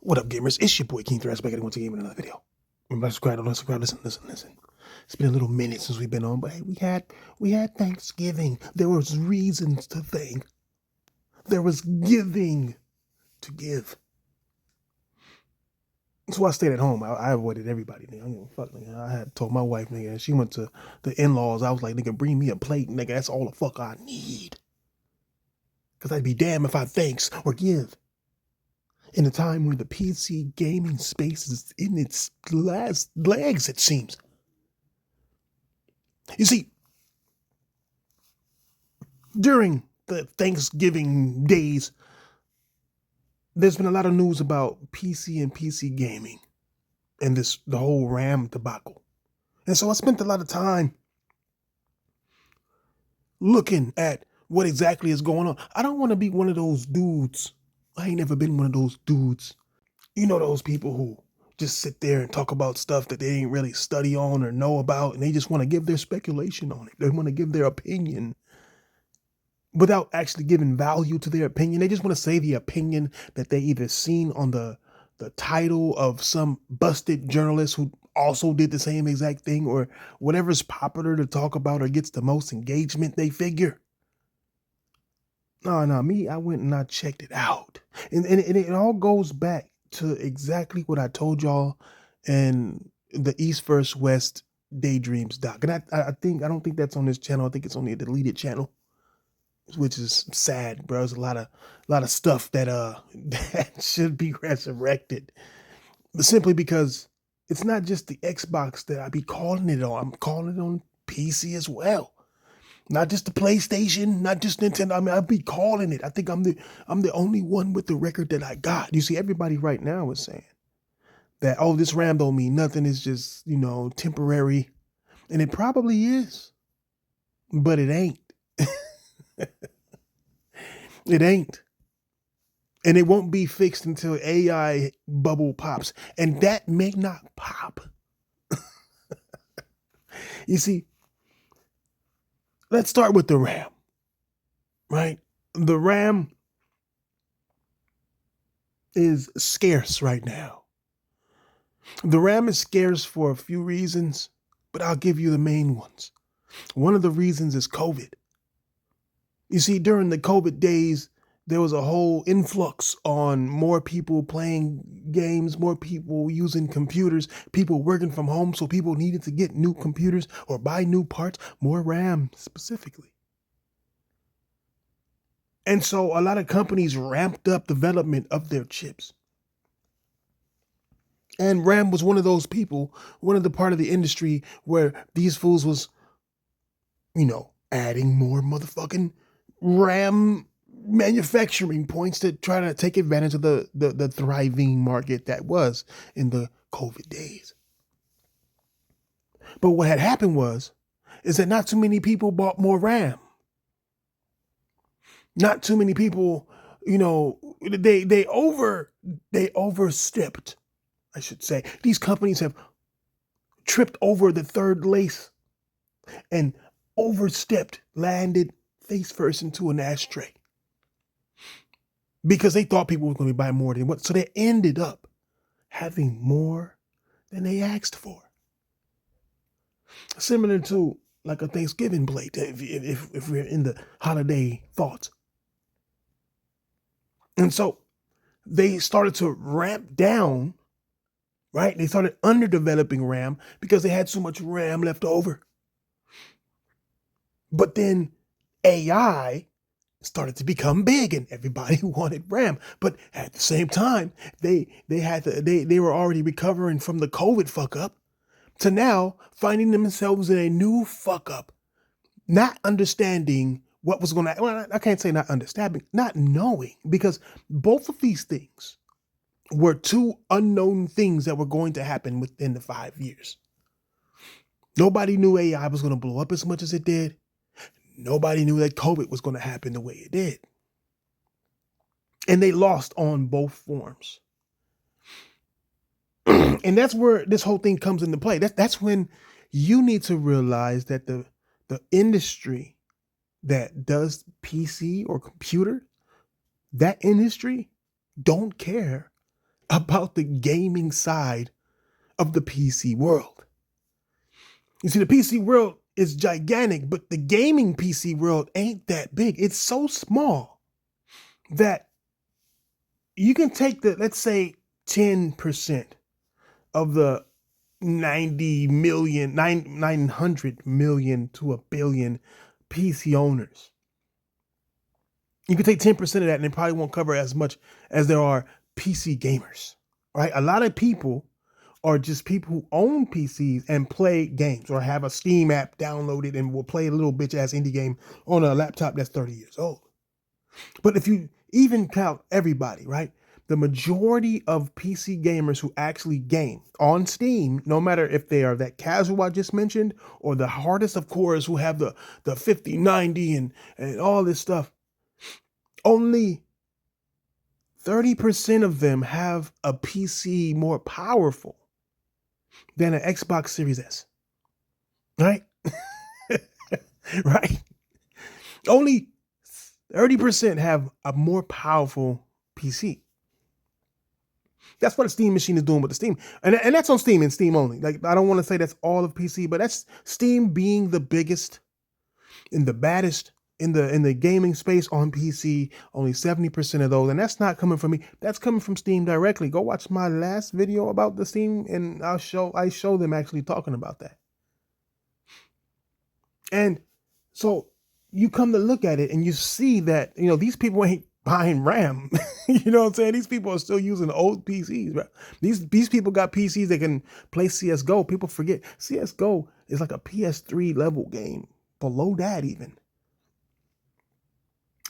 What up, gamers? It's your boy King Threats back at once again with another video. Remember, subscribe, listen. It's been a little minute since we've been on, but hey, we had Thanksgiving. There was reasons to thank. There was giving to give. So I stayed at home. I avoided everybody. Nigga. I don't give a fuck, nigga. I had told my wife, nigga, and she went to the in-laws. I was like, nigga, bring me a plate, nigga. That's all the fuck I need. Cause I'd be damned if I thanks or give. In a time where the PC gaming space is in its last legs, it seems. You see, during the Thanksgiving days, there's been a lot of news about PC and PC gaming and the whole RAM debacle. And so I spent a lot of time looking at what exactly is going on. I don't want to be one of those dudes. I ain't never been one of those dudes. You know, those people who just sit there and talk about stuff that they ain't really study on or know about, and they just want to give their speculation on it. They want to give their opinion without actually giving value to their opinion. They just want to say the opinion that they either seen on the title of some busted journalist who also did the same exact thing, or whatever's popular to talk about or gets the most engagement, they figure. No, me, I went and I checked it out. And it all goes back to exactly what I told y'all in the East vs. West Daydreams doc. And I don't think that's on this channel. I think it's only a deleted channel, which is sad, bro. There's a lot of stuff that that should be resurrected. But simply because it's not just the Xbox that I be calling it on. I'm calling it on PC as well. Not just the PlayStation, not just Nintendo. I mean, I'll be calling it. I think I'm the only one with the record that I got. You see, everybody right now is saying that, oh, this RAM don't mean nothing. It's just, temporary. And it probably is. But it ain't. It ain't. And it won't be fixed until AI bubble pops. And that may not pop. You see, let's start with the RAM, right? The RAM is scarce right now. The RAM is scarce for a few reasons, but I'll give you the main ones. One of the reasons is COVID. You see, during the COVID days, there was a whole influx on more people playing games, more people using computers, people working from home, so people needed to get new computers or buy new parts, more RAM specifically. And so a lot of companies ramped up development of their chips. And RAM was one of those people, one of the part of the industry where these fools was, adding more motherfucking RAM manufacturing points to try to take advantage of the thriving market that was in the COVID days. But what had happened is that not too many people bought more RAM. Not too many people, they overstepped, I should say. These companies have tripped over the third lace and overstepped, landed face first into an ashtray. Because they thought people were going to buy more than what. So they ended up having more than they asked for. Similar to like a Thanksgiving plate, if we're in the holiday thoughts. And so they started to ramp down, right? They started underdeveloping RAM because they had so much RAM left over. But then AI started to become big and everybody wanted RAM. But at the same time, they were already recovering from the COVID fuck up to now finding themselves in a new fuck up, not understanding what was going to, well, I can't say not understanding, not knowing, because both of these things were two unknown things that were going to happen within the 5 years. Nobody knew AI was going to blow up as much as it did. Nobody knew that COVID was going to happen the way it did. And they lost on both forms. And that's where this whole thing comes into play. That's when you need to realize that the industry that does PC or computer, that industry don't care about the gaming side of the PC world. You see, the PC world is gigantic, but the gaming PC world ain't that big. It's so small that you can take let's say 10% of the 90 million, 900 million to a billion PC owners. You can take 10% of that and it probably won't cover as much as there are PC gamers, right? A lot of people are just people who own PCs and play games or have a Steam app downloaded and will play a little bitch ass indie game on a laptop that's 30 years old. But if you even count everybody, right? The majority of PC gamers who actually game on Steam, no matter if they are that casual I just mentioned or the hardest of cores who have the 5090 and all this stuff, only 30% of them have a PC more powerful than an Xbox Series S. Right? Right? Only 30% have a more powerful PC. That's what a Steam machine is doing with the Steam. And that's on Steam and Steam only. Like, I don't want to say that's all of PC, but that's Steam being the biggest and the baddest in the gaming space on PC. Only 70% of those. And that's not coming from me. That's coming from Steam directly. Go watch my last video about the Steam and I show them actually talking about that. And so you come to look at it and you see that, these people ain't buying RAM. You know what I'm saying? These people are still using old PCs, bro. These people got PCs that can play CSGO. People forget CSGO is like a PS3 level game, below that even.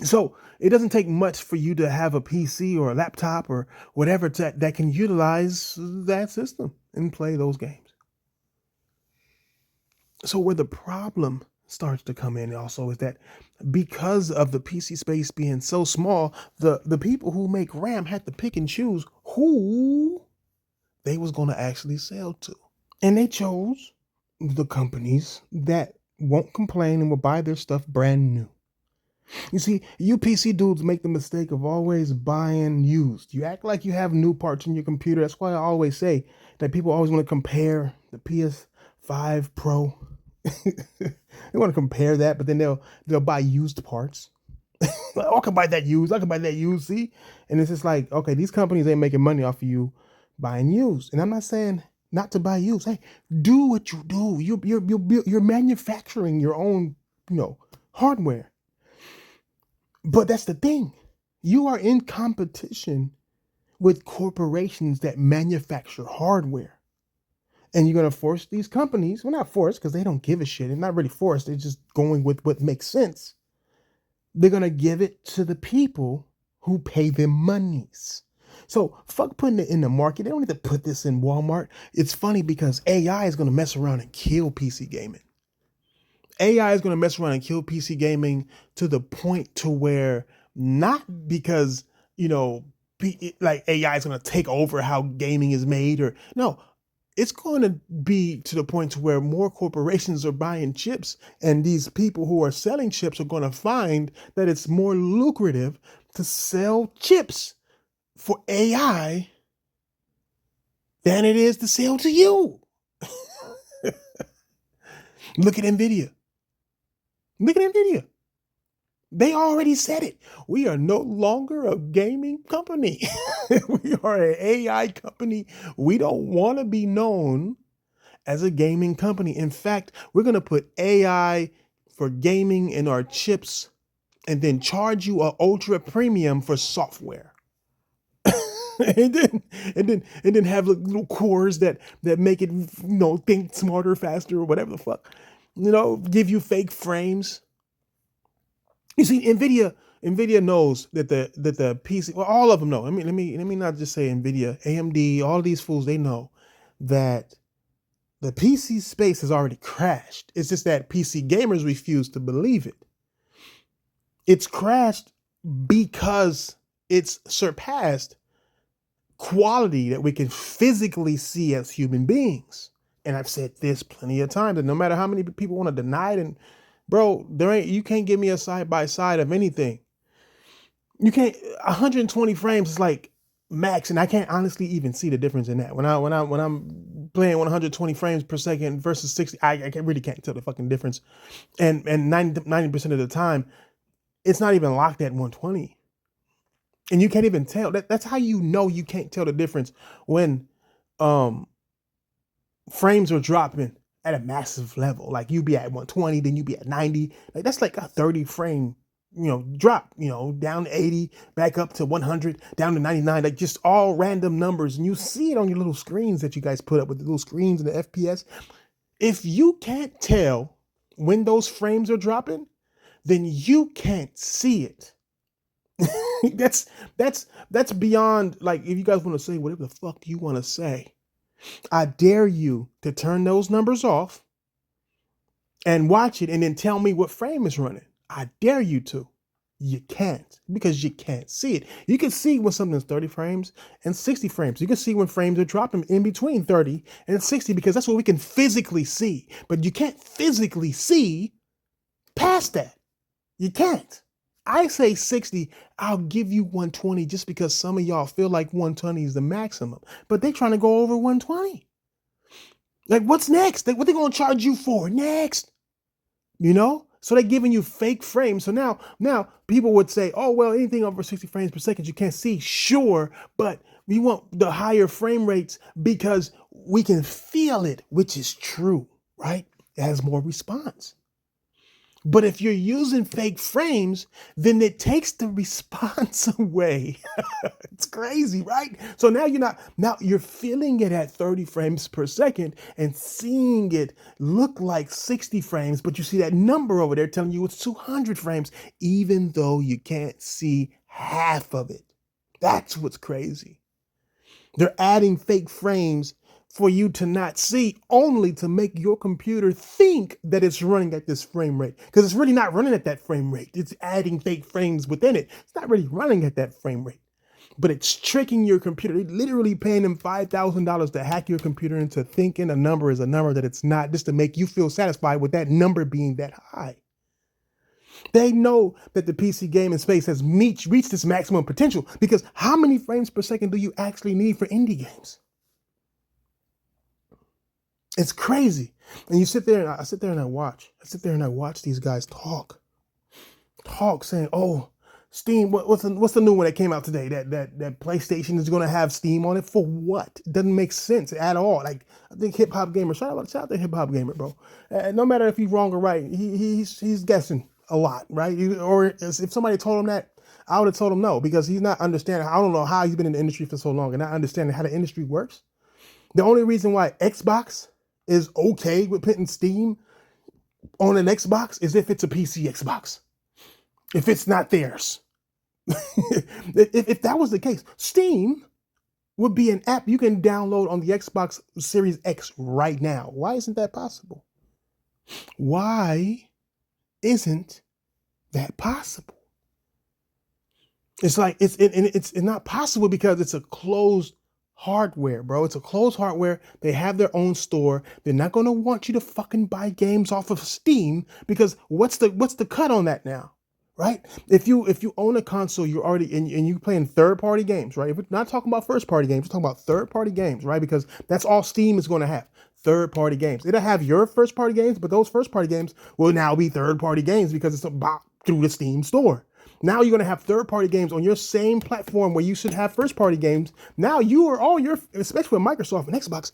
So it doesn't take much for you to have a PC or a laptop or whatever that can utilize that system and play those games. So where the problem starts to come in also is that because of the PC space being so small, the people who make RAM had to pick and choose who they was going to actually sell to. And they chose the companies that won't complain and will buy their stuff brand new. You see, you PC dudes make the mistake of always buying used. You act like you have new parts in your computer. That's why I always say that people always want to compare the PS5 Pro. They want to compare that, but then they'll buy used parts. Like, oh, I can buy that used. I can buy that used. See, and it's just like, okay, these companies ain't making money off of you buying used. And I'm not saying not to buy used. Hey, do what you do. You're manufacturing your own, hardware. But that's the thing. You are in competition with corporations that manufacture hardware. And you're going to force these companies, well, not forced because they don't give a shit. It's not really forced. They're just going with what makes sense. They're going to give it to the people who pay them monies. So fuck putting it in the market. They don't need to put this in Walmart. It's funny because AI is going to mess around and kill PC gaming. AI is going to mess around and kill PC gaming to the point to where not because, like AI is going to take over how gaming is made or no, it's going to be to the point to where more corporations are buying chips and these people who are selling chips are going to find that it's more lucrative to sell chips for AI than it is to sell to you. Look at NVIDIA. Look at NVIDIA. They already said it. We are no longer a gaming company. We are an AI company. We don't want to be known as a gaming company. In fact, we're going to put AI for gaming in our chips and then charge you an ultra premium for software. and then have little cores that make it, think smarter, faster, or whatever the fuck. Give you fake frames. You see, NVIDIA knows that the PC, well, all of them know. I mean, let me not just say NVIDIA, AMD, all these fools, they know that the PC space has already crashed. It's just that PC gamers refuse to believe it. It's crashed because it's surpassed quality that we can physically see as human beings. And I've said this plenty of times, and no matter how many people want to deny it, and bro, you can't give me a side by side of anything. You can't, 120 frames is like max, and I can't honestly even see the difference in that. When I'm playing 120 frames per second versus 60, really can't tell the fucking difference. And 90% of the time, it's not even locked at 120. And you can't even tell. That's how you know you can't tell the difference when um frames are dropping at a massive level. Like you be at 120, then you be at 90. Like that's like a 30 frame, drop, down to 80, back up to 100, down to 99, like just all random numbers. And you see it on your little screens that you guys put up with the little screens and the FPS. If you can't tell when those frames are dropping, then you can't see it. that's beyond, like, if you guys want to say whatever the fuck you want to say, I dare you to turn those numbers off and watch it and then tell me what frame is running. I dare you to. You can't, because you can't see it. You can see when something's 30 frames and 60 frames. You can see when frames are dropping in between 30 and 60 because that's what we can physically see. But you can't physically see past that. You can't. I say 60, I'll give you 120 just because some of y'all feel like 120 is the maximum. But they trying to go over 120. Like, what's next? What they going to charge you for next? So they're giving you fake frames. So now people would say, oh, well, anything over 60 frames per second you can't see. Sure, but we want the higher frame rates because we can feel it, which is true, right? It has more response. But if you're using fake frames, then it takes the response away. It's crazy, right? So now you're feeling it at 30 frames per second and seeing it look like 60 frames, but you see that number over there telling you it's 200 frames, even though you can't see half of it. That's what's crazy. They're adding fake frames for you to not see, only to make your computer think that it's running at this frame rate, because it's really not running at that frame rate. It's adding fake frames within it. It's not really running at that frame rate, but it's tricking your computer. They're literally paying them $5,000 to hack your computer into thinking a number is a number that it's not, just to make you feel satisfied with that number being that high. They know that the PC gaming space has reached its maximum potential, because how many frames per second do you actually need for indie games? It's crazy. And you sit there and I sit there and I watch these guys talk saying, oh, Steam, what's the new one that came out today? That PlayStation is going to have Steam on it for what? It doesn't make sense at all. Like, I think Hip Hop Gamer, shout out to Hip Hop Gamer, bro. No matter if he's wrong or right, he's guessing a lot, right? Or if somebody told him that, I would have told him no, because he's not understanding. I don't know how he's been in the industry for so long and not understanding how the industry works. The only reason why Xbox is okay with putting Steam on an Xbox is if it's a PC Xbox. If it's not theirs. if that was the case, Steam would be an app you can download on the Xbox Series X right now. Why isn't that possible? Why isn't that possible? It's like it's not possible because it's a closed hardware, bro. It's a closed hardware. They have their own store. They're not going to want you to fucking buy games off of Steam, because what's the cut on that now, right? If you own a console, you're already and you playing third party games, right? If we're not talking about first party games, we're talking about third party games, right? Because that's all Steam is going to have. Third party games. It'll have your first party games, but those first party games will now be third party games because it's about through the Steam store. Now you're going to have third-party games on your same platform where you should have first-party games. Now you are all your, especially with Microsoft and Xbox,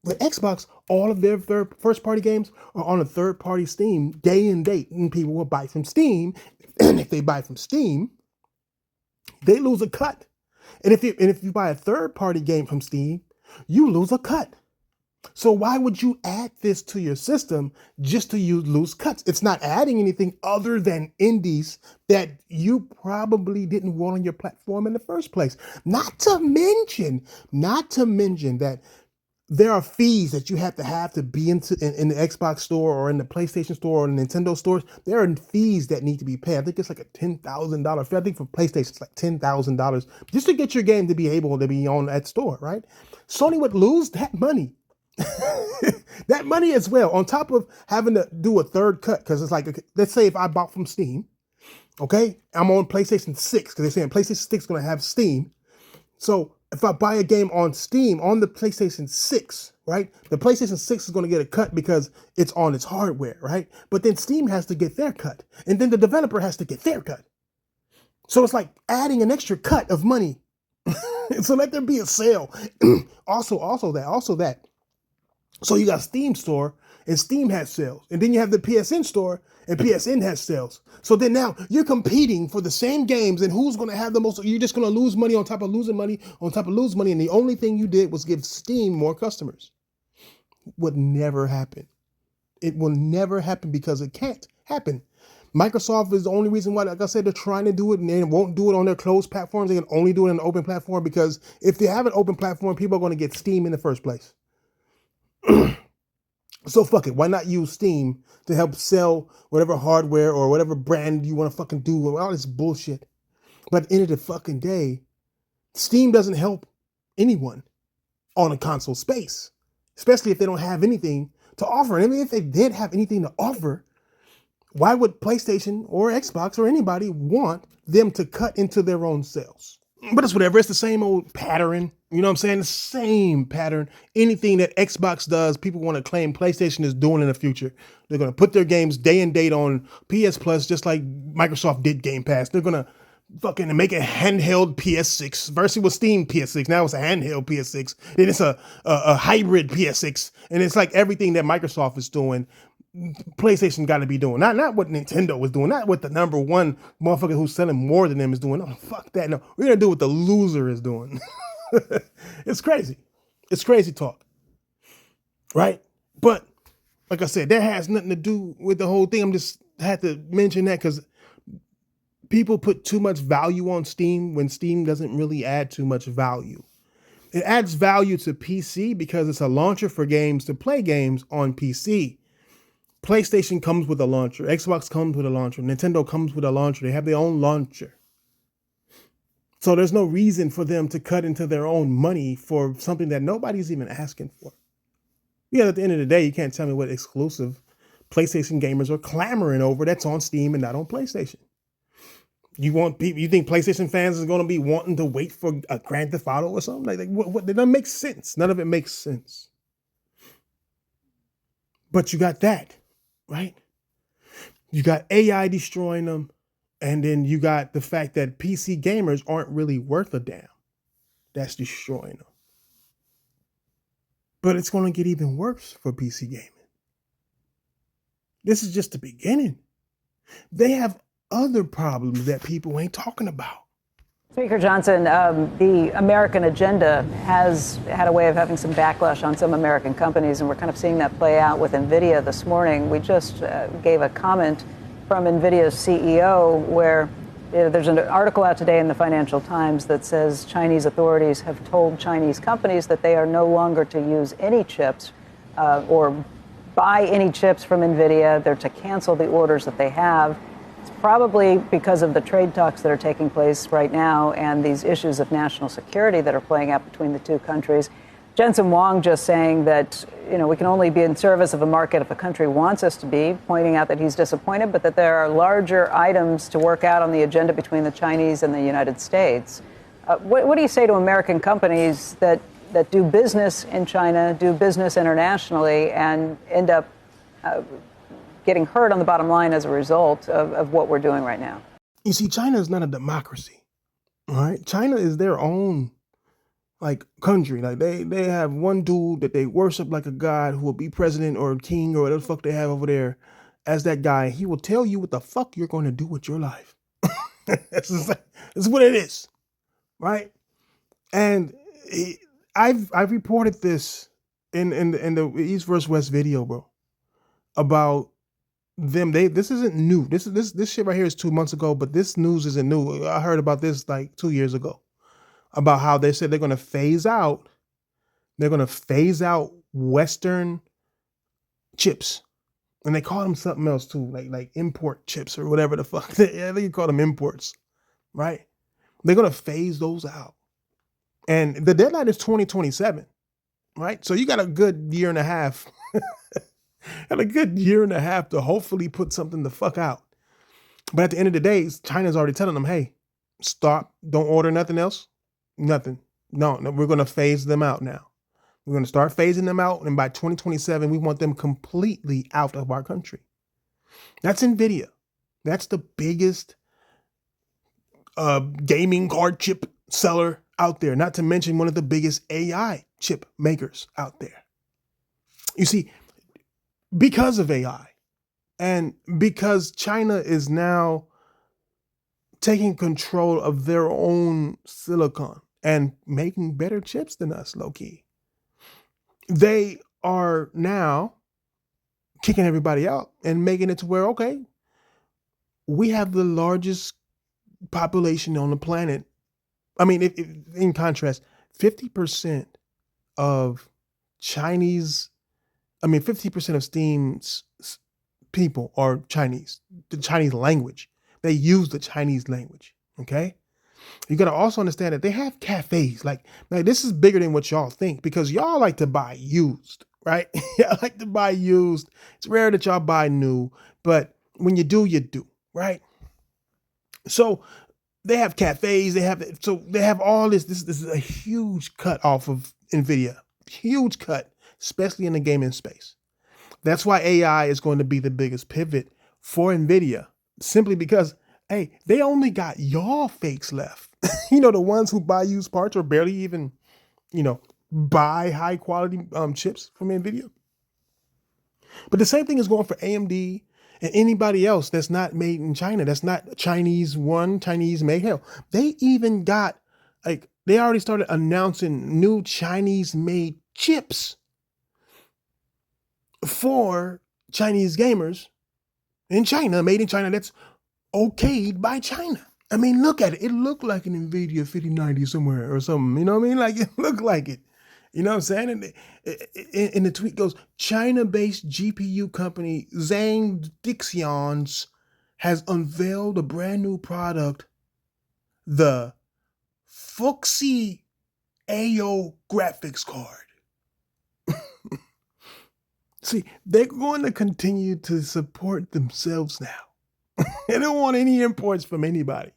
with Xbox, all of their first-party games are on a third-party Steam day and date, and people will buy from Steam. And if they buy from Steam, they lose a cut. And if you buy a third-party game from Steam, you lose a cut. So why would you add this to your system just to lose cuts? It's not adding anything other than indies that you probably didn't want on your platform in the first place. Not to mention that there are fees that you have to be in the Xbox store or in the PlayStation store or the Nintendo stores. There are fees that need to be paid. I think it's like a $10,000 fee. I think for PlayStation it's like $10,000 just to get your game to be able to be on that store, right? Sony would lose that money. That money as well, on top of having to do a third cut, because it's like, let's say if I bought from Steam, okay, I'm on PlayStation 6, because they're saying PlayStation 6 is going to have Steam. So if I buy a game on Steam on the PlayStation 6, right? The PlayStation 6 is going to get a cut because it's on its hardware, right? But then Steam has to get their cut. And then the developer has to get their cut. So it's like adding an extra cut of money. So let there be a sale. also that. So you got Steam store and Steam has sales. And then you have the PSN store and PSN has sales. So then now you're competing for the same games and who's going to have the most. You're just going to lose money on top of losing money on top of losing money. And the only thing you did was give Steam more customers. Would never happen. It will never happen because it can't happen. Microsoft is the only reason why, like I said, they're trying to do it and they won't do it on their closed platforms. They can only do it on an open platform because if they have an open platform, people are going to get Steam in the first place. So fuck it. Why not use Steam to help sell whatever hardware or whatever brand you want to fucking do with all this bullshit? But at the end of the fucking day, Steam doesn't help anyone on a console space, especially if they don't have anything to offer. And even if they did have anything to offer, why would PlayStation or Xbox or anybody want them to cut into their own sales? But it's whatever. It's the same old pattern. You know what I'm saying? The same pattern. Anything that Xbox does, people want to claim PlayStation is doing in the future. They're going to put their games day and date on PS Plus, just like Microsoft did Game Pass. They're going to fucking make a handheld PS6 versus with Steam PS6. Now it's a handheld PS6. Then it's a hybrid PS6. And it's like everything that Microsoft is doing, PlayStation got to be doing. Not what Nintendo was doing. Not what the number one motherfucker who's selling more than them is doing. No, fuck that. No, we're going to do what the loser is doing. It's crazy. It's crazy talk. Right? But like I said, that has nothing to do with the whole thing. I'm just had to mention that because people put too much value on Steam when Steam doesn't really add too much value. It adds value to PC because it's a launcher for games to play games on PC. PlayStation comes with a launcher. Xbox comes with a launcher. Nintendo comes with a launcher. They have their own launcher. So there's no reason for them to cut into their own money for something that nobody's even asking for. Yeah, at the end of the day, you can't tell me what exclusive PlayStation gamers are clamoring over that's on Steam and not on PlayStation. You think PlayStation fans is going to be wanting to wait for a Grand Theft Auto or something? Like what? That doesn't make sense. None of it makes sense. But you got that, right? You got AI destroying them. And then you got the fact that PC gamers aren't really worth a damn. That's destroying them. But it's going to get even worse for PC gaming. This is just the beginning. They have other problems that people ain't talking about. Speaker Johnson, the American agenda has had a way of having some backlash on some American companies, and we're kind of seeing that play out with NVIDIA this morning. We just gave a comment from NVIDIA's CEO where there's an article out today in the Financial Times that says Chinese authorities have told Chinese companies that they are no longer to use any chips or buy any chips from NVIDIA. They're to cancel the orders that they have. It's probably because of the trade talks that are taking place right now and these issues of national security that are playing out between the two countries. Jensen Huang just saying that, we can only be in service of a market if a country wants us to be, pointing out that he's disappointed, but that there are larger items to work out on the agenda between the Chinese and the United States. What do you say to American companies that do business in China, do business internationally, and end up getting hurt on the bottom line as a result of what we're doing right now? You see, China is not a democracy, all right? China is their own country. Like they have one dude that they worship like a god who will be president or king or whatever the fuck they have over there as that guy. He will tell you what the fuck you're going to do with your life. This is what it is, right? And I've reported this in the East versus West video, bro, about them. This isn't new. This shit right here is 2 months ago, but this news isn't new. I heard about this 2 years ago. About how they said they're going to phase out Western chips. And they call them something else too, like import chips or whatever the fuck. I think you call them imports, right? They're going to phase those out. And the deadline is 2027, right? So you got a good year and a half. Got a good year and a half to hopefully put something the fuck out. But at the end of the day, China's already telling them, hey, stop, don't order nothing else. Nothing. No, we're going to phase them out now. We're going to start phasing them out. And by 2027, we want them completely out of our country. That's NVIDIA. That's the biggest gaming card chip seller out there, not to mention one of the biggest AI chip makers out there. You see, because of AI and because China is now taking control of their own silicon and making better chips than us, low key, they are now kicking everybody out and making it to where, okay, we have the largest population on the planet. I mean, if in contrast, 50% of Chinese, 50% of Steam's people are Chinese, the Chinese language. They use the Chinese language, okay? You got to also understand that they have cafes. Like this is bigger than what y'all think, because y'all like to buy used, right? Y'all like to buy used. It's rare that y'all buy new, but when you do, right? So they have cafes. They have all this. This is a huge cut off of NVIDIA. Huge cut, especially in the gaming space. That's why AI is going to be the biggest pivot for NVIDIA, simply because, hey, they only got y'all fakes left. The ones who buy used parts or barely even, buy high quality chips from NVIDIA. But the same thing is going for AMD and anybody else that's not made in China, that's not Chinese made. Hell, they even got, they already started announcing new Chinese made chips for Chinese gamers in China, made in China, that's okayed by China. I mean, look at it. It looked like an NVIDIA 5090 somewhere or something. You know what I mean? Like, it looked like it. You know what I'm saying? And the tweet goes, China-based GPU company Zhang Dixions has unveiled a brand new product, the Fuxi AO graphics card. See, they're going to continue to support themselves now. They don't want any imports from anybody.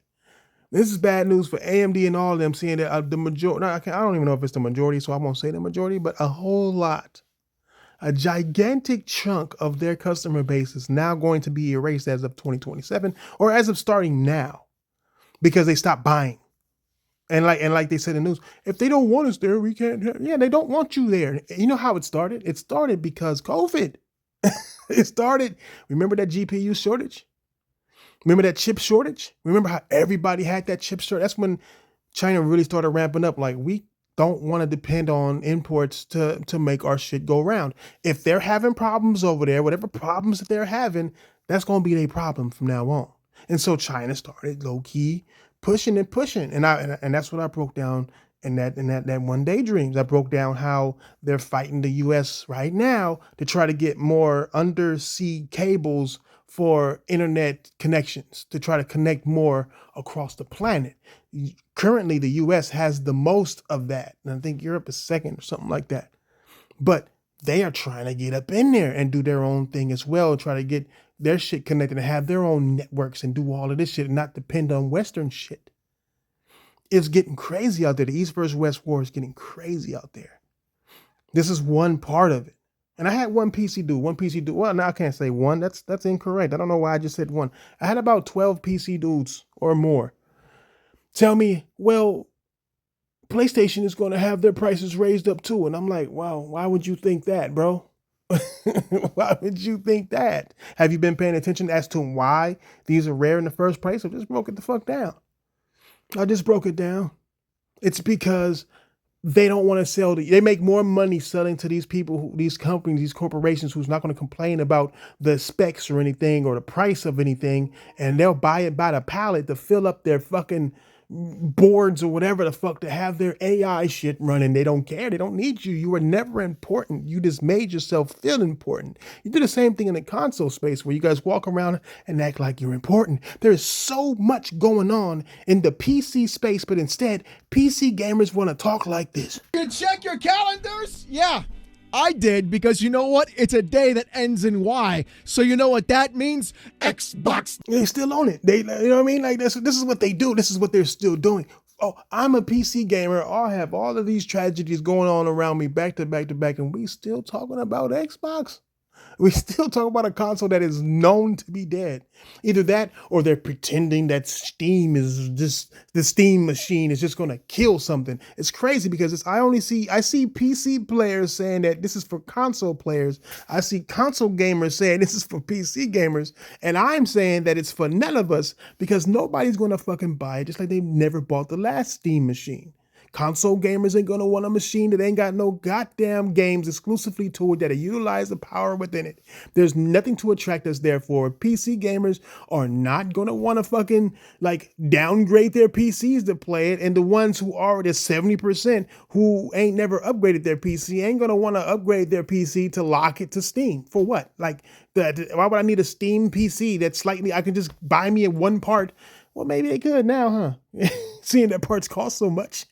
This is bad news for AMD and all of them, seeing that the majority, I don't even know if it's the majority, so I won't say the majority, but a whole lot, a gigantic chunk of their customer base is now going to be erased as of 2027, or as of starting now, because they stopped buying. And like they said in the news, if they don't want us there, we can't. Yeah, they don't want you there. You know how it started? It started because COVID. It started. Remember that GPU shortage? Remember that chip shortage? Remember how everybody had that chip shortage? That's when China really started ramping up. Like, we don't want to depend on imports to make our shit go round. If they're having problems over there, whatever problems that they're having, that's going to be their problem from now on. And so China started low key pushing and pushing. And that's what I broke down in that one Daydreams. I broke down how they're fighting the US right now to try to get more undersea cables for internet connections, to try to connect more across the planet. Currently, the US has the most of that. And I think Europe is second or something like that. But they are trying to get up in there and do their own thing as well, try to get their shit connected and have their own networks and do all of this shit and not depend on Western shit. It's getting crazy out there. The East versus West war is getting crazy out there. This is one part of it. And I had one PC dude. Well, now I can't say one. That's incorrect. I don't know why I just said one. I had about 12 PC dudes or more tell me, well, PlayStation is going to have their prices raised up too. And I'm like, wow, why would you think that, bro? Why would you think that? Have you been paying attention as to why these are rare in the first place? I just broke it the fuck down. I just broke it down. It's because they don't want to sell. They make more money selling to these people, these companies, these corporations who's not going to complain about the specs or anything or the price of anything. And they'll buy it by the pallet to fill up their fucking boards or whatever the fuck to have their AI shit running. They don't care. They don't need you. You were never important. You just made yourself feel important. You do the same thing in the console space where you guys walk around and act like you're important. There is so much going on in the PC space, but instead, PC gamers want to talk like this. You check your calendars? Yeah, I did, because you know what? It's a day that ends in Y. So you know what that means? Xbox. They still own it. They, you know what I mean? Like this is what they do. This is what they're still doing. Oh, I'm a PC gamer. I have all of these tragedies going on around me back to back to back, and we still talking about Xbox. We still talk about a console that is known to be dead. Either that or they're pretending that Steam is just the Steam machine is just gonna kill something. It's crazy because I see PC players saying that this is for console players. I see console gamers saying this is for PC gamers. And I'm saying that it's for none of us because nobody's gonna fucking buy it, just like they never bought the last Steam machine. Console gamers ain't gonna want a machine that ain't got no goddamn games exclusively to it that utilize the power within it. There's nothing to attract us there for. PC gamers are not gonna want to fucking like downgrade their PCs to play it, and the ones who are at 70% who ain't never upgraded their PC ain't gonna want to upgrade their PC to lock it to Steam. For what? Like why would I need a Steam PC that's slightly I can just buy me a one part? Well, maybe they could now, huh? Seeing that parts cost so much.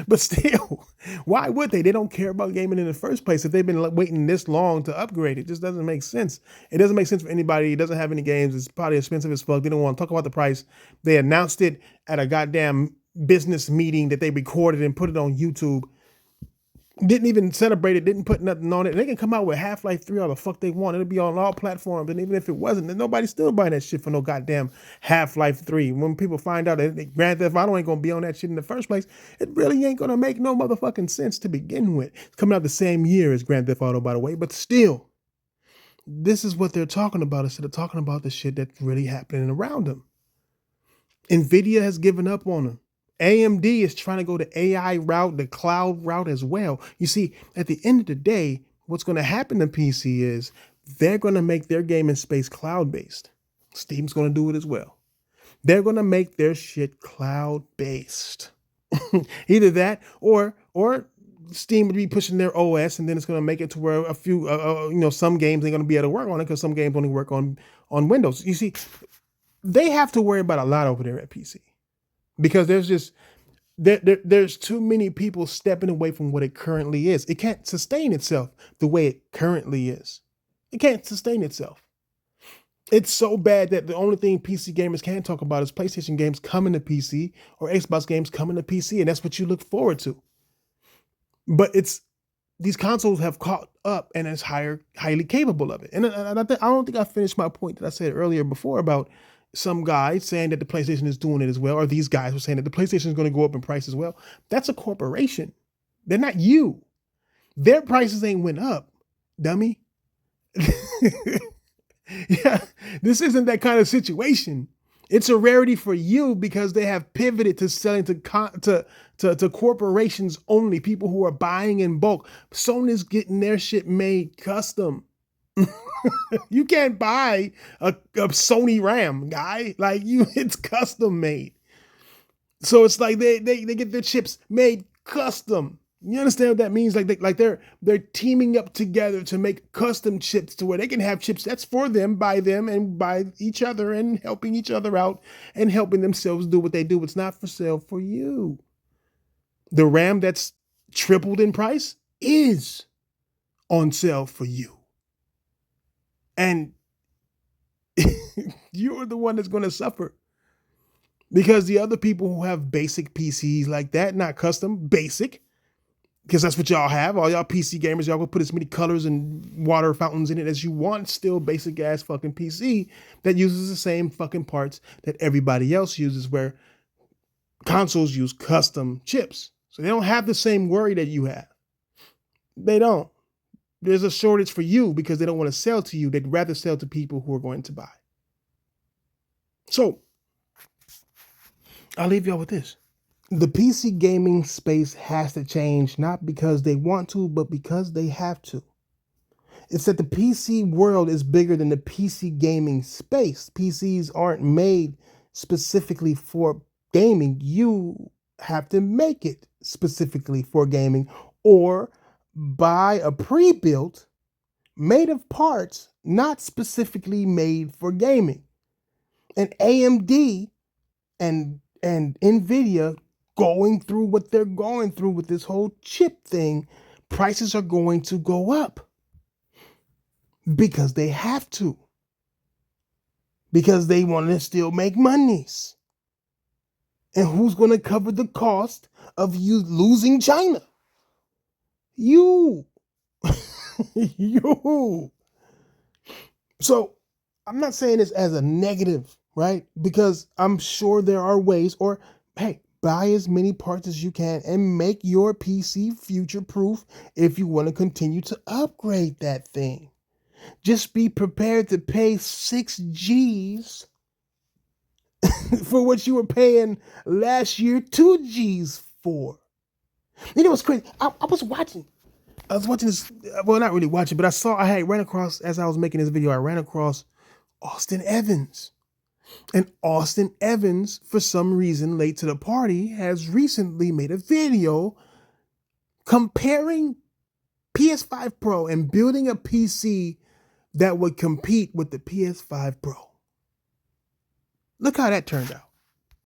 But still, why would they? They don't care about gaming in the first place. If they've been waiting this long to upgrade, it just doesn't make sense. It doesn't make sense for anybody. It doesn't have any games. It's probably expensive as fuck. They don't want to talk about the price. They announced it at a goddamn business meeting that they recorded and put it on YouTube. Didn't even celebrate it, didn't put nothing on it. And they can come out with Half-Life 3 all the fuck they want. It'll be on all platforms. And even if it wasn't, then nobody's still buying that shit for no goddamn Half-Life 3. When people find out that Grand Theft Auto ain't gonna be on that shit in the first place, it really ain't gonna make no motherfucking sense to begin with. It's coming out the same year as Grand Theft Auto, by the way, but still, this is what they're talking about instead of talking about the shit that's really happening around them. Nvidia has given up on them. AMD is trying to go the AI route, the cloud route as well. You see, at the end of the day, what's going to happen to PC is they're going to make their gaming space cloud-based. Steam's going to do it as well. They're going to make their shit cloud-based. Either that or Steam would be pushing their OS, and then it's going to make it to where a few, some games ain't going to be able to work on it because some games only work on Windows. You see, they have to worry about a lot over there at PC. Because there's too many people stepping away from what it currently is. It can't sustain itself the way it currently is. It can't sustain itself. It's so bad that the only thing PC gamers can talk about is PlayStation games coming to PC or Xbox games coming to PC, and that's what you look forward to. But these consoles have caught up and it's highly capable of it. And I don't think I finished my point that I said earlier before about some guy saying that the PlayStation is doing it as well, or these guys were saying that the PlayStation is going to go up in price as well. That's a corporation. They're not you. Their prices ain't went up, dummy. Yeah, this isn't that kind of situation. It's a rarity for you because they have pivoted to selling to corporations only, people who are buying in bulk. Sony's getting their shit made custom. You can't buy a Sony RAM, guy. Like it's custom made. So it's like they get their chips made custom. You understand what that means? Like they're teaming up together to make custom chips to where they can have chips that's for them, and by each other, and helping each other out and helping themselves do what they do. It's not for sale for you. The RAM that's tripled in price is on sale for you. And you're the one that's going to suffer because the other people who have basic PCs like that, not custom, basic, because that's what y'all have. All y'all PC gamers, y'all go put as many colors and water fountains in it as you want. Still basic ass fucking PC that uses the same fucking parts that everybody else uses, where consoles use custom chips. So they don't have the same worry that you have. They don't. There's a shortage for you because they don't want to sell to you. They'd rather sell to people who are going to buy. So I'll leave y'all with this. The PC gaming space has to change, not because they want to, but because they have to. It's that the PC world is bigger than the PC gaming space. PCs aren't made specifically for gaming. You have to make it specifically for gaming, or buy a pre-built, made of parts not specifically made for gaming. And AMD and Nvidia going through what they're going through with this whole chip thing, prices are going to go up because they have to. Because they want to still make monies. And who's going to cover the cost of you losing China? You. You. So I'm not saying this as a negative, right? Because I'm sure there are ways, or hey, buy as many parts as you can and make your PC future proof if you want to continue to upgrade that thing. Just be prepared to pay 6Gs for what you were paying last year 2Gs for. You know what's crazy? I was watching this, well, not really watching, but I had ran across, as I was making this video, I ran across Austin Evans. And Austin Evans, for some reason, late to the party, has recently made a video comparing PS5 Pro and building a PC that would compete with the PS5 Pro. Look how that turned out.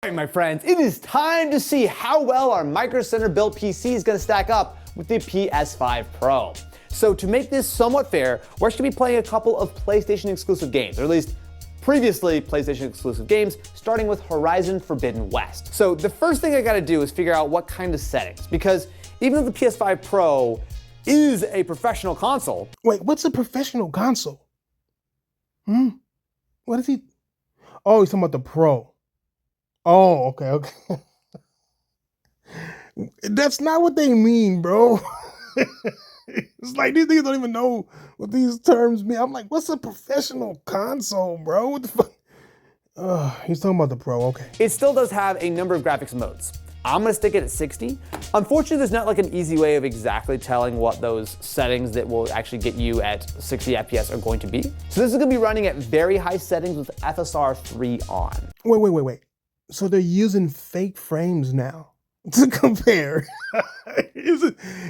All right, my friends, it is time to see how well our Micro Center built PC is going to stack up with the PS5 Pro. So to make this somewhat fair, we're actually going to be playing a couple of PlayStation exclusive games, or at least previously PlayStation exclusive games, starting with Horizon Forbidden West. So the first thing I got to do is figure out what kind of settings, because even though the PS5 Pro is a professional console. Wait, what's a professional console? What is he? Oh, he's talking about the Pro. Oh, okay. That's not what they mean, bro. It's like these niggas don't even know what these terms mean. I'm like, what's a professional console, bro? What the fuck? He's talking about the Pro, okay. It still does have a number of graphics modes. I'm gonna stick it at 60. Unfortunately, there's not like an easy way of exactly telling what those settings that will actually get you at 60 FPS are going to be. So this is gonna be running at very high settings with FSR 3 on. Wait. So they're using fake frames now to compare.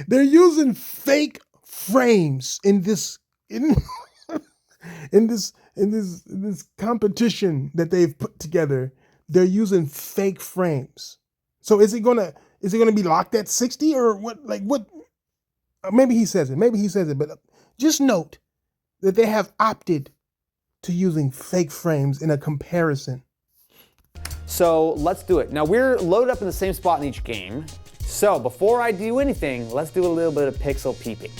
They're using fake frames in this competition that they've put together. They're using fake frames. So is it gonna be locked at 60 or what? Like what? Maybe he says it. But just note that they have opted to using fake frames in a comparison. So let's do it. Now we're loaded up in the same spot in each game. So before I do anything, let's do a little bit of pixel peeping.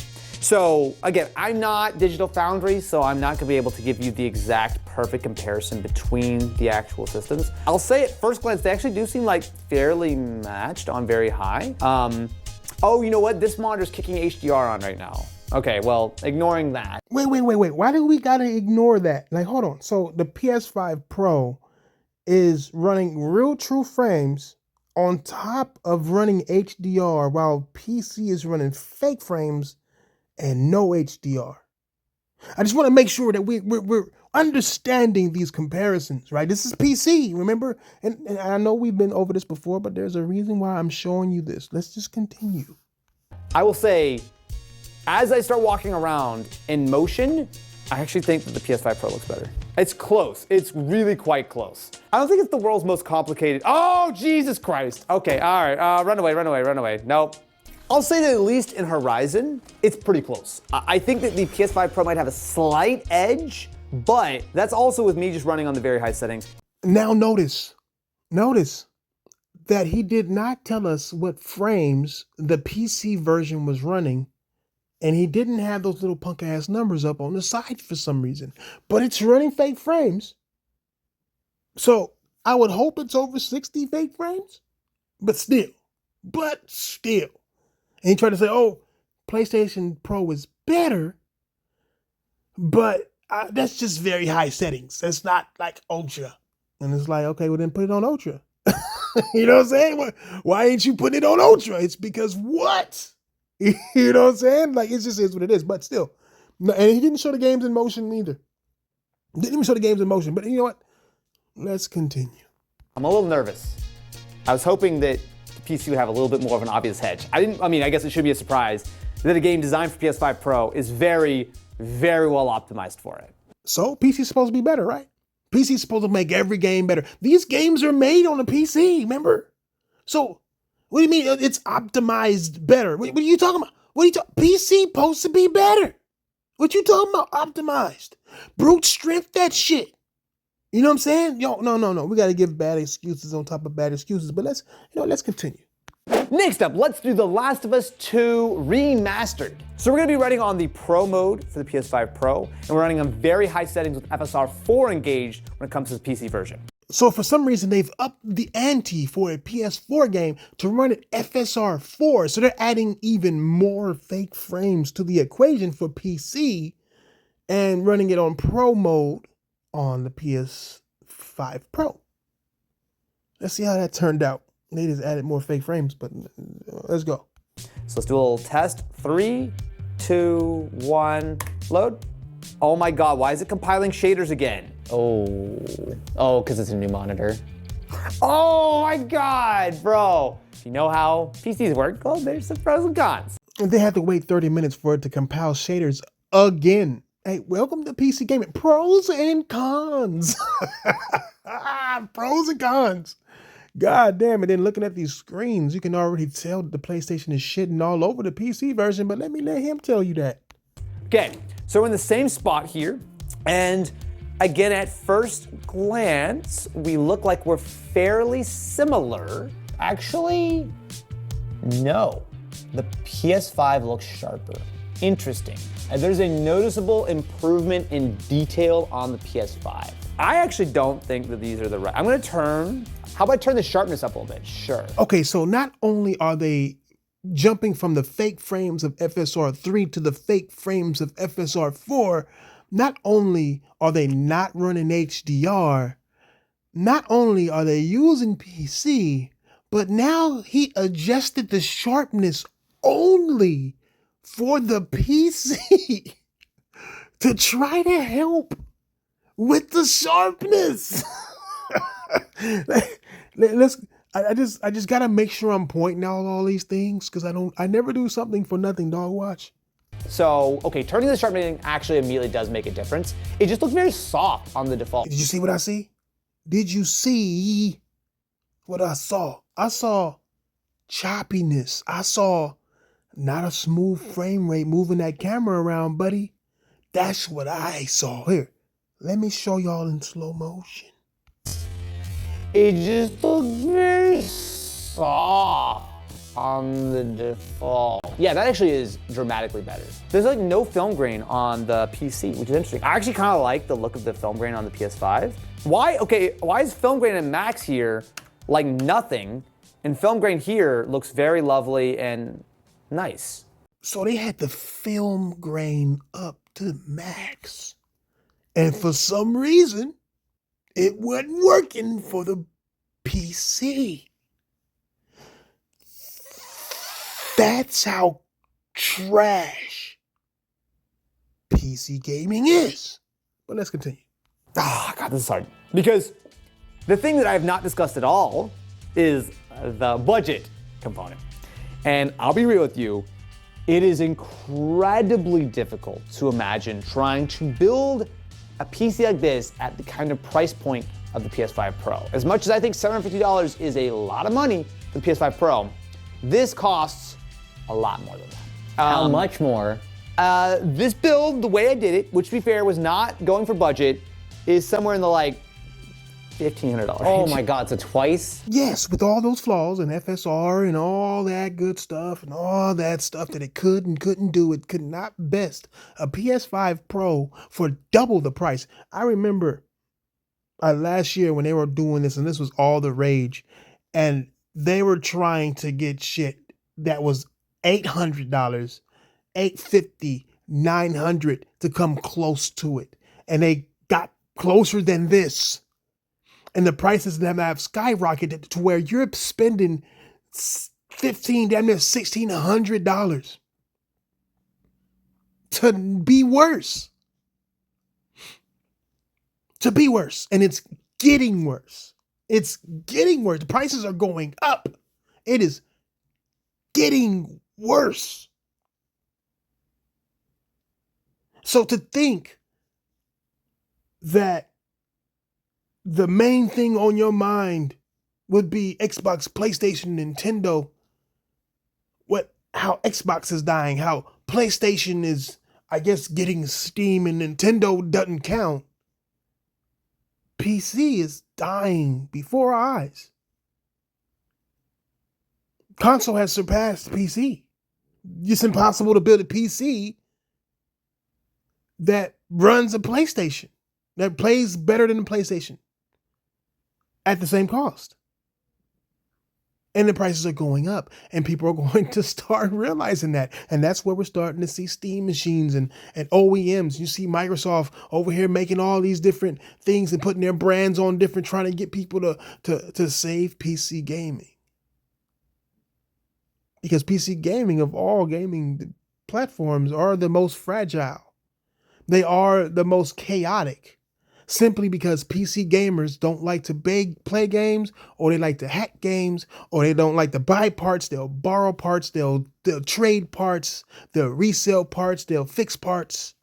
So again, I'm not Digital Foundry, so I'm not gonna be able to give you the exact perfect comparison between the actual systems. I'll say at first glance, they actually do seem like fairly matched on very high. Oh, you know what? This monitor's kicking HDR on right now. Okay, well, ignoring that. Wait. Why do we gotta ignore that? Like, hold on. So the PS5 Pro is running real true frames on top of running HDR, while PC is running fake frames and no HDR. I just want to make sure that we're understanding these comparisons, right? This is PC, remember? And I know we've been over this before, but there's a reason why I'm showing you this. Let's just continue. I will say, as I start walking around in motion, I actually think that the PS5 Pro looks better. It's close. It's really quite close. I don't think it's the world's most complicated. Oh, Jesus Christ. Okay, all right. Run away. Nope. I'll say that at least in Horizon, it's pretty close. I think that the PS5 Pro might have a slight edge, but that's also with me just running on the very high settings. Now notice that he did not tell us what frames the PC version was running. And he didn't have those little punk ass numbers up on the side for some reason. But it's running fake frames. So I would hope it's over 60 fake frames. But still. And he tried to say, oh, PlayStation Pro is better. But that's just very high settings. That's not like ultra. And it's like, okay, well then put it on ultra. You know what I'm saying? Why ain't you putting it on ultra? It's because what? You know what I'm saying? Like, it just is what it is. But still. No, and he didn't show the games in motion either. Didn't even show the games in motion. But you know what? Let's continue. I'm a little nervous. I was hoping that the PC would have a little bit more of an obvious hedge. I guess it should be a surprise that a game designed for PS5 Pro is very, very well optimized for it. So, PC's supposed to be better, right? PC's supposed to make every game better. These games are made on a PC, remember? So, what do you mean it's optimized better? What are you talking about? PC supposed to be better. What you talking about optimized? Brute strength that shit. You know what I'm saying? Yo, no. We got to give bad excuses on top of bad excuses. But let's continue. Next up, let's do The Last of Us 2 Remastered. So we're gonna be running on the Pro mode for the PS5 Pro, and we're running on very high settings with FSR 4 engaged when it comes to the PC version. So for some reason, they've upped the ante for a PS4 game to run at FSR 4. So they're adding even more fake frames to the equation for PC and running it on Pro mode on the PS5 Pro. Let's see how that turned out. They just added more fake frames, but let's go. So let's do a little test. 3, 2, 1, load. Oh my God, why is it compiling shaders again? Oh, because it's a new monitor. Oh my God, bro. If you know how PCs work, well, there's some pros and cons. And they had to wait 30 minutes for it to compile shaders again. Hey, welcome to PC Gaming. Pros and cons. Pros and cons. God damn it. Then looking at these screens, you can already tell that the PlayStation is shitting all over the PC version, but let him tell you that. Okay, so we're in the same spot here. And again, at first glance, we look like we're fairly similar. Actually, no. The PS5 looks sharper. Interesting. And there's a noticeable improvement in detail on the PS5. I actually don't think that these are the right. I'm gonna turn, how about I turn the sharpness up a little bit? Sure. Okay, so not only are they jumping from the fake frames of FSR 3 to the fake frames of FSR 4, not only are they not running HDR, not only are they using PC, but now he adjusted the sharpness only for the PC to try to help with the sharpness. I just gotta make sure I'm pointing out all these things because I never do something for nothing, dog. Watch. So, okay, turning the sharpening actually immediately does make a difference. It just looks very soft on the default. Did you see what I see? Did you see what I saw? I saw choppiness. I saw not a smooth frame rate moving that camera around, buddy. That's what I saw. Here, let me show y'all in slow motion. It just looks very soft on the default. Yeah, that actually is dramatically better. There's like no film grain on the PC, which is interesting. I actually kind of like the look of the film grain on the PS5. Why is film grain in Max here like nothing, and film grain here looks very lovely and nice? So they had the film grain up to max. And for some reason, it wasn't working for the PC. That's how trash PC gaming is. But let's continue. Ah, God, this is hard. Because the thing that I have not discussed at all is the budget component. And I'll be real with you, it is incredibly difficult to imagine trying to build a PC like this at the kind of price point of the PS5 Pro. As much as I think $750 is a lot of money for the PS5 Pro, this costs a lot more than that. How much more? This build, the way I did it, which to be fair was not going for budget, is somewhere in the like $1,500 range. Oh my God, so twice? Yes, with all those flaws and FSR and all that good stuff and all that stuff that it could and couldn't do, it could not best a PS5 Pro for double the price. I remember last year when they were doing this, and this was all the rage, and they were trying to get shit that was $800, $850, $900 to come close to it. And they got closer than this. And the prices of them have skyrocketed to where you're spending $1,500, damn near $1,600 to be worse. To be worse. And it's getting worse. It's getting worse. The prices are going up. It is getting worse. So to think that the main thing on your mind would be Xbox, PlayStation, Nintendo, how Xbox is dying, how PlayStation is, I guess, getting Steam and Nintendo doesn't count. PC is dying before our eyes. Console has surpassed PC. It's impossible to build a PC that runs a PlayStation, that plays better than the PlayStation at the same cost. And the prices are going up, and people are going to start realizing that. And that's where we're starting to see Steam machines and OEMs. You see Microsoft over here making all these different things and putting their brands on different, trying to get people to save PC gaming. Because PC gaming, of all gaming platforms, are the most fragile. They are the most chaotic. Simply because PC gamers don't like to play games, or they like to hack games, or they don't like to buy parts. They'll borrow parts, they'll trade parts, they'll resell parts, they'll fix parts.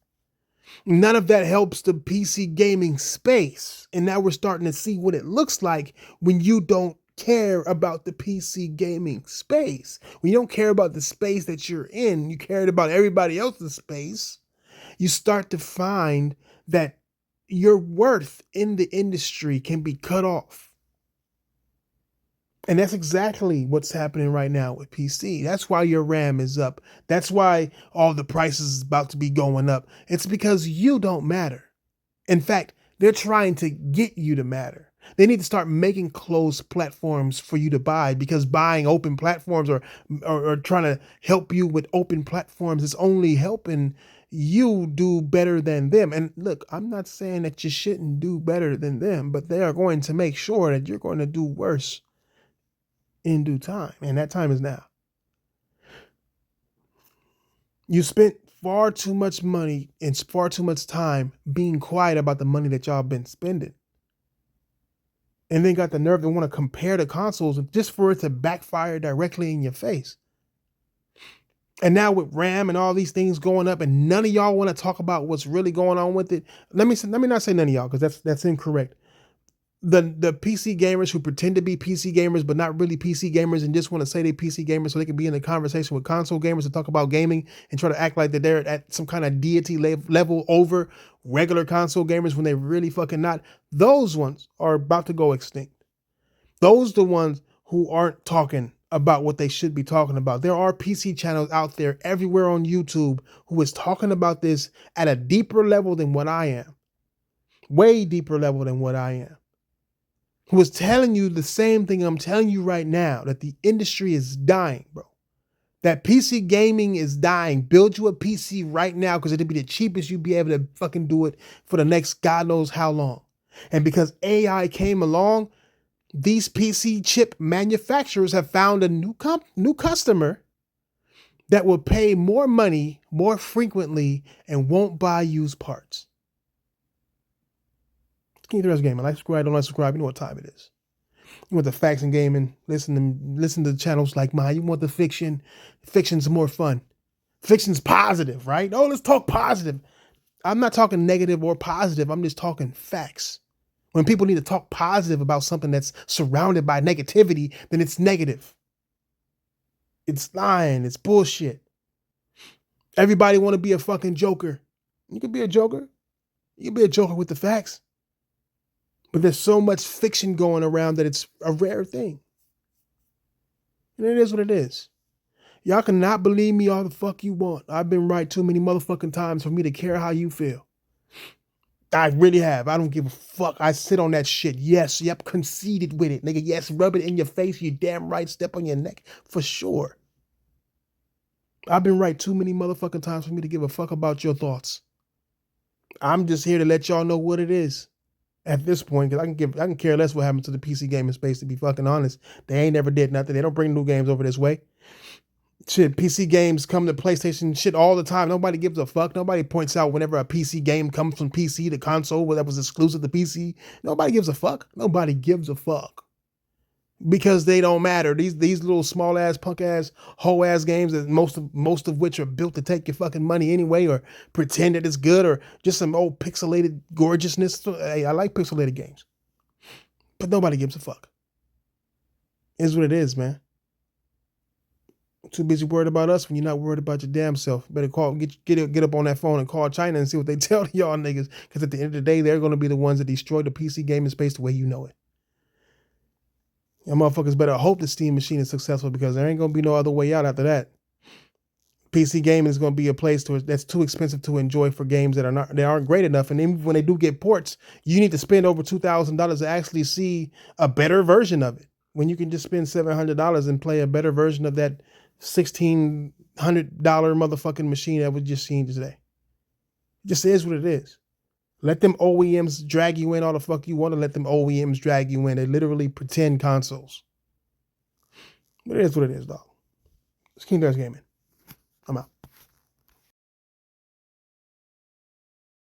None of that helps the PC gaming space. And now we're starting to see what it looks like when you don't care about the PC gaming space. When you don't care about the space that you're in, you care about everybody else's space. You start to find that your worth in the industry can be cut off. And that's exactly what's happening right now with PC. That's why your RAM is up. That's why all the prices is about to be going up. It's because you don't matter. In fact, they're trying to get you to matter. They need to start making closed platforms for you to buy, because buying open platforms or trying to help you with open platforms is only helping you do better than them. And look, I'm not saying that you shouldn't do better than them, but they are going to make sure that you're going to do worse in due time. And that time is now. You spent far too much money and far too much time being quiet about the money that y'all been spending. And then got the nerve to want to compare the consoles just for it to backfire directly in your face. And now with RAM and all these things going up, and none of y'all want to talk about what's really going on with it. Let me not say none of y'all, because that's incorrect. The PC gamers who pretend to be PC gamers but not really PC gamers and just want to say they PC gamers so they can be in a conversation with console gamers to talk about gaming and try to act like that they're at some kind of deity level over regular console gamers when they really fucking not. Those ones are about to go extinct. Those are the ones who aren't talking about what they should be talking about. There are PC channels out there everywhere on YouTube who is talking about this at a deeper level than what I am. Way deeper level than what I am. Who is telling you the same thing I'm telling you right now, that the industry is dying, bro. That PC gaming is dying. Build you a PC right now, because it'll be the cheapest you'll be able to fucking do it for the next God knows how long. And because AI came along, these PC chip manufacturers have found a new customer that will pay more money more frequently and won't buy used parts. King Threads Gaming. Like, subscribe, don't like, subscribe. You know what time it is. You want the facts in gaming. Listen to channels like mine. You want the fiction. Fiction's more fun. Fiction's positive, right? Oh, let's talk positive. I'm not talking negative or positive. I'm just talking facts. When people need to talk positive about something that's surrounded by negativity, then it's negative. It's lying. It's bullshit. Everybody want to be a fucking joker. You can be a joker. You can be a joker with the facts. But there's so much fiction going around that it's a rare thing. And it is what it is. Y'all cannot believe me all the fuck you want. I've been right too many motherfucking times for me to care how you feel. I really have. I don't give a fuck. I sit on that shit. Yes, yep, conceited with it. Nigga, yes, rub it in your face. You damn right. Step on your neck. For sure. I've been right too many motherfucking times for me to give a fuck about your thoughts. I'm just here to let y'all know what it is at this point, because I can care less what happens to the PC gaming space, to be fucking honest. They ain't never did nothing. They don't bring new games over this way. Shit, PC games come to PlayStation shit all the time. Nobody gives a fuck. Nobody points out whenever a PC game comes from PC to console, where that was exclusive to PC. Nobody gives a fuck. Nobody gives a fuck. Because they don't matter. These little small ass, punk ass, hoe ass games, that most of which are built to take your fucking money anyway, or pretend that it's good, or just some old pixelated gorgeousness. Hey, I like pixelated games. But nobody gives a fuck. Is what it is, man. Too busy worried about us when you're not worried about your damn self. Better get up on that phone and call China and see what they tell y'all niggas. Because at the end of the day, they're going to be the ones that destroy the PC gaming space the way you know it. Y'all motherfuckers better hope the Steam machine is successful, because there ain't going to be no other way out after that. PC gaming is going to be a place that's too expensive to enjoy for games that aren't great enough. And even when they do get ports, you need to spend over $2,000 to actually see a better version of it, when you can just spend $700 and play a better version of that $1,600 motherfucking machine that we just seen today. It just is what it is. Let them OEMs drag you in all the fuck you want to let them OEMs drag you in. They literally pretend consoles. But it is what it is, dog. It's King Does Gaming.